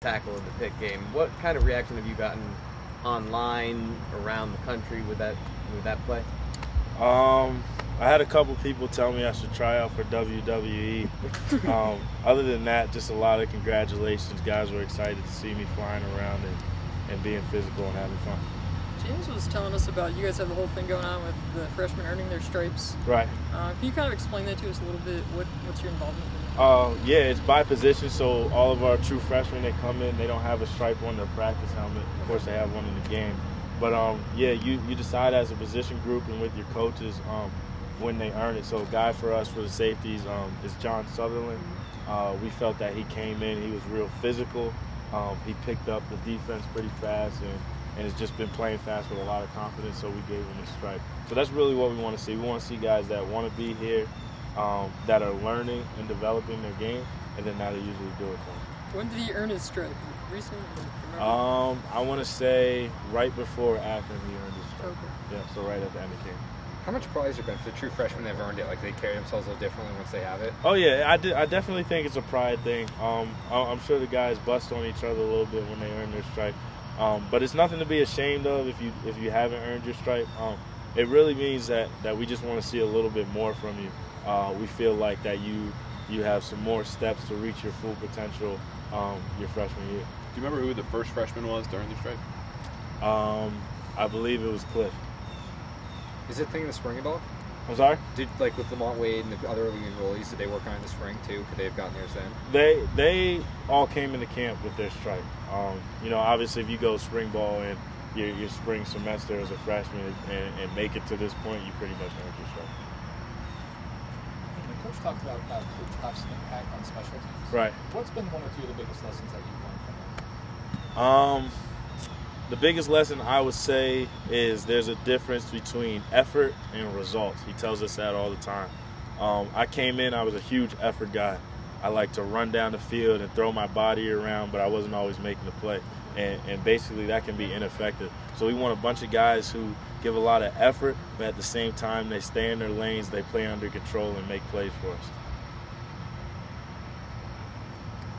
tackle in the pick game. What kind of reaction have you gotten online around the country with that play? I had a couple people tell me I should try out for WWE. Other than that, just a lot of congratulations. Guys were excited to see me flying around and being physical and having fun. James was telling us about you guys have the whole thing going on with the freshmen earning their stripes. Right. Can you kind of explain that to us a little bit? What's your involvement with it? Yeah, it's by position, so all of our true freshmen that come in, they don't have a stripe on their practice helmet. Of course, they have one in the game. But yeah, you decide as a position group and with your coaches when they earn it. So a guy for us for the safeties is John Sutherland. We felt that he came in, he was real physical. He picked up the defense pretty fast and has just been playing fast with a lot of confidence, so we gave him a stripe. So that's really what we want to see. We want to see guys that want to be here, that are learning and developing their game, and then that'll usually do it for them. When did he earn his stripe? Recently? I want to say right before or after he earned his stripe. Okay. Yeah, so right at the end of camp. How much pride has there been for the true freshmen that have earned it? Like, they carry themselves a little differently once they have it? Oh, yeah, I definitely think it's a pride thing. I'm sure the guys bust on each other a little bit when they earn their stripe. But it's nothing to be ashamed of if you haven't earned your stripe. It really means that we just want to see a little bit more from you. We feel like that you have some more steps to reach your full potential your freshman year. Do you remember who the first freshman was to earn the stripe? I believe it was Cliff. Is it a thing in the spring at all? I'm sorry? Like with Lamont Wade and the other early enrollees, did they work on it in the spring too? Could they have gotten theirs then? They all came into camp with their stripe. Obviously if you go spring ball and your spring semester as a freshman and make it to this point, you pretty much earned your stripe. The coach talked about Coach Huff's impact on special teams. Right. What's been one or two of the biggest lessons that you've learned from him? The biggest lesson I would say is there's a difference between effort and results. He tells us that all the time. I came in, I was a huge effort guy. I like to run down the field and throw my body around, but I wasn't always making the play. And basically that can be ineffective. So we want a bunch of guys who give a lot of effort, but at the same time they stay in their lanes, they play under control and make plays for us.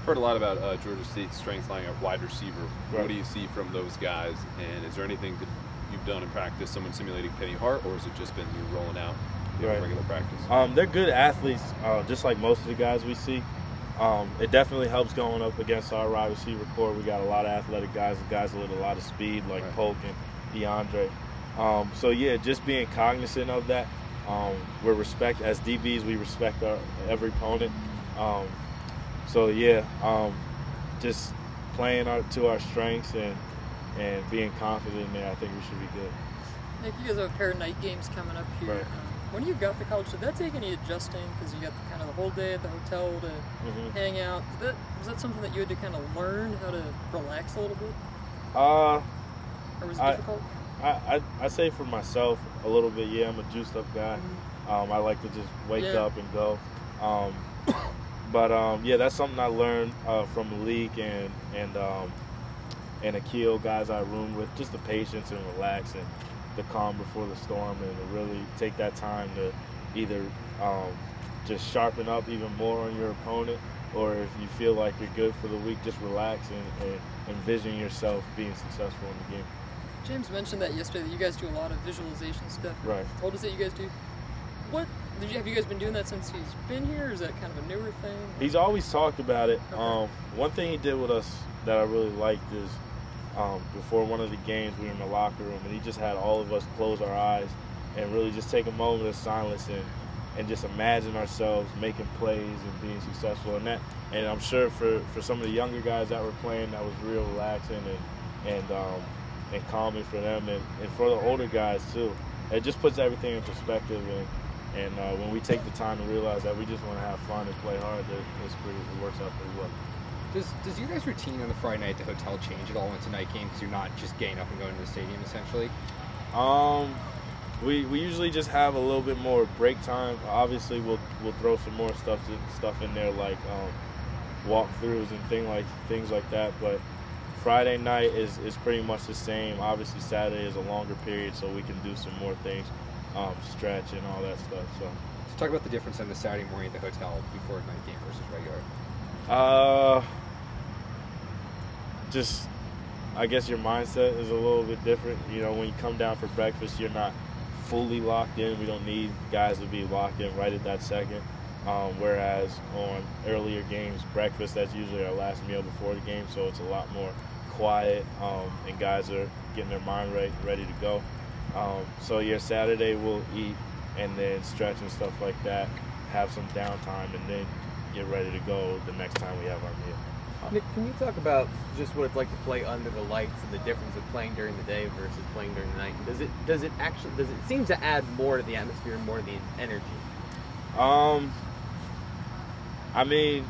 Heard a lot about Georgia State's strength lying at wide receiver. Right. What do you see from those guys? And is there anything that you've done in practice, someone simulating Penny Hart, or has it just been you rolling out in regular practice? They're good athletes, just like most of the guys we see. It definitely helps going up against our wide receiver core. We got a lot of athletic guys with a lot of speed, like right. Polk and DeAndre. So yeah, just being cognizant of that. As DBs, we respect every opponent. So yeah, just playing to our strengths and being confident in there, I think we should be good. Nick, you guys have a pair of night games coming up here. Right. When you got to college, did that take any adjusting? Because you got kind of the whole day at the hotel to hang out. Was that something that you had to kind of learn how to relax a little bit? Or was it difficult? I say for myself a little bit, yeah, I'm a juiced up guy. I like to just wake up and go. But yeah, that's something I learned from Malik and Akil, guys I room with, just the patience and relax and the calm before the storm, and to really take that time to either just sharpen up even more on your opponent, or if you feel like you're good for the week, just relax and envision yourself being successful in the game. James mentioned that yesterday, that you guys do a lot of visualization stuff. Right. He told us that you guys do. Have you guys been doing that since he's been here, or is that kind of a newer thing? He's always talked about it. Okay. One thing he did with us that I really liked is before one of the games we were in the locker room, and he just had all of us close our eyes and really just take a moment of silence and just imagine ourselves making plays and being successful in that. And I'm sure for some of the younger guys that were playing, that was real relaxing and calming for them, and for the older guys too. It just puts everything in perspective, and when we take the time to realize that we just want to have fun and play hard, it works out pretty well. Does your guys' routine on the Friday night at the hotel change at all into night game, because you're not just getting up and going to the stadium essentially? We usually just have a little bit more break time. Obviously, we'll throw some more stuff in there like walkthroughs and things like that. But Friday night is pretty much the same. Obviously, Saturday is a longer period, so we can do some more things, stretch and all that stuff. So talk about the difference in the Saturday morning at the hotel before night game versus regular. just, I guess your mindset is a little bit different. You know, when you come down for breakfast, you're not fully locked in. We don't need guys to be locked in right at that second. Whereas on earlier games, breakfast, that's usually our last meal before the game, so it's a lot more quiet, and guys are getting their mind ready to go. So yeah, Saturday we'll eat and then stretch and stuff like that, have some downtime, and then get ready to go the next time we have our meal. Nick, can you talk about just what it's like to play under the lights and the difference of playing during the day versus playing during the night? Does it seem to add more to the atmosphere and more to the energy? I mean,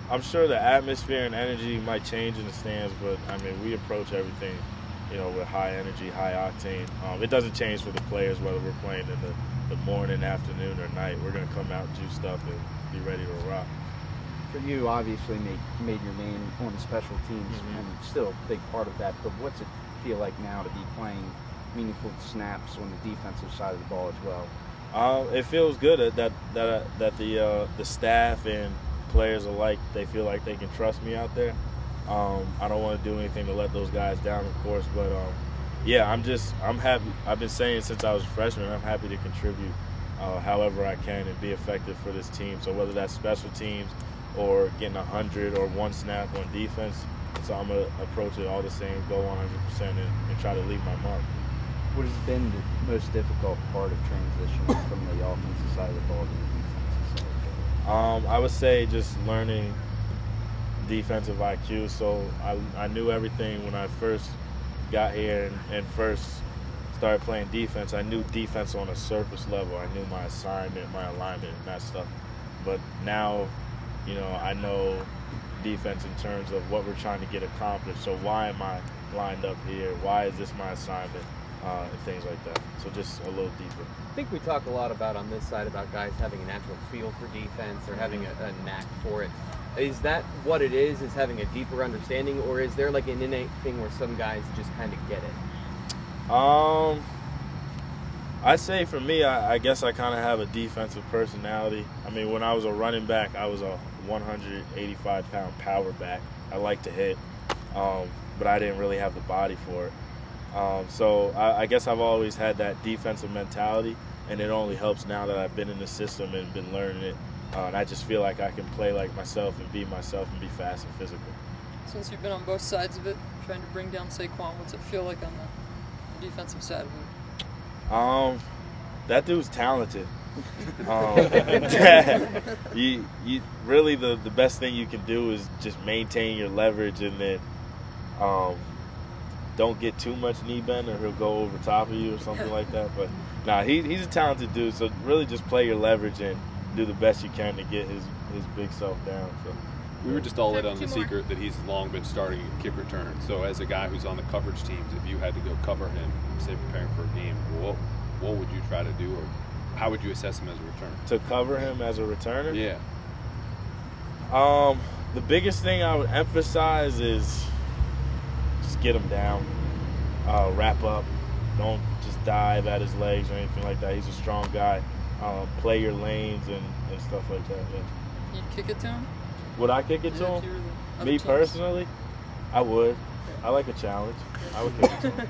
I'm sure the atmosphere and energy might change in the stands, but I mean, we approach everything, you know, with high energy, high octane. It doesn't change for the players whether we're playing in the morning, afternoon, or night. We're going to come out juiced up and be ready to rock. For you, obviously made your name on the special teams, and still a big part of that. But what's it feel like now to be playing meaningful snaps on the defensive side of the ball as well? It feels good that the staff and players alike, they feel like they can trust me out there. I don't want to do anything to let those guys down, of course, but yeah, I'm happy. I've been saying since I was a freshman, I'm happy to contribute however I can and be effective for this team. So whether that's special teams or getting 100 or one snap on defense, so I'm going to approach it all the same, go 100% and try to leave my mark. What has been the most difficult part of transitioning from the offensive side of the ball to the defensive side? I would say just learning defensive IQ. So I knew everything when I first got here and first started playing defense. I knew defense on a surface level. I knew my assignment, my alignment, and that stuff. But now, you know, I know defense in terms of what we're trying to get accomplished. So why am I lined up here? Why is this my assignment? And things like that. So just a little deeper. I think we talk a lot about on this side about guys having a natural feel for defense or having a knack for it. Is that what it is having a deeper understanding, or is there like an innate thing where some guys just kind of get it? I say for me, I guess I kind of have a defensive personality. I mean, when I was a running back, I was a 185-pound power back. I like to hit, but I didn't really have the body for it. So I guess I've always had that defensive mentality, and it only helps now that I've been in the system and been learning it. And I just feel like I can play like myself and be myself and be fast and physical. Since you've been on both sides of it, trying to bring down Saquon, what's it feel like on the defensive side of it? That dude's talented. You really the best thing you can do is just maintain your leverage and then don't get too much knee bend or he'll go over top of you or something like that. But nah, he's a talented dude, so really just play your leverage and do the best you can to get his big self down. So we were just all in on the secret that he's long been starting at kick return. So as a guy who's on the coverage teams, if you had to go cover him, say preparing for a game, what would you try to do, or how would you assess him as a returner? To cover him as a returner? Yeah. The biggest thing I would emphasize is just get him down, wrap up. Don't just dive at his legs or anything like that. He's a strong guy. Play your lanes and stuff like that. Yeah. You'd kick it to him? Would I kick it to him? Me personally, I would. I like a challenge. I would kick it to him.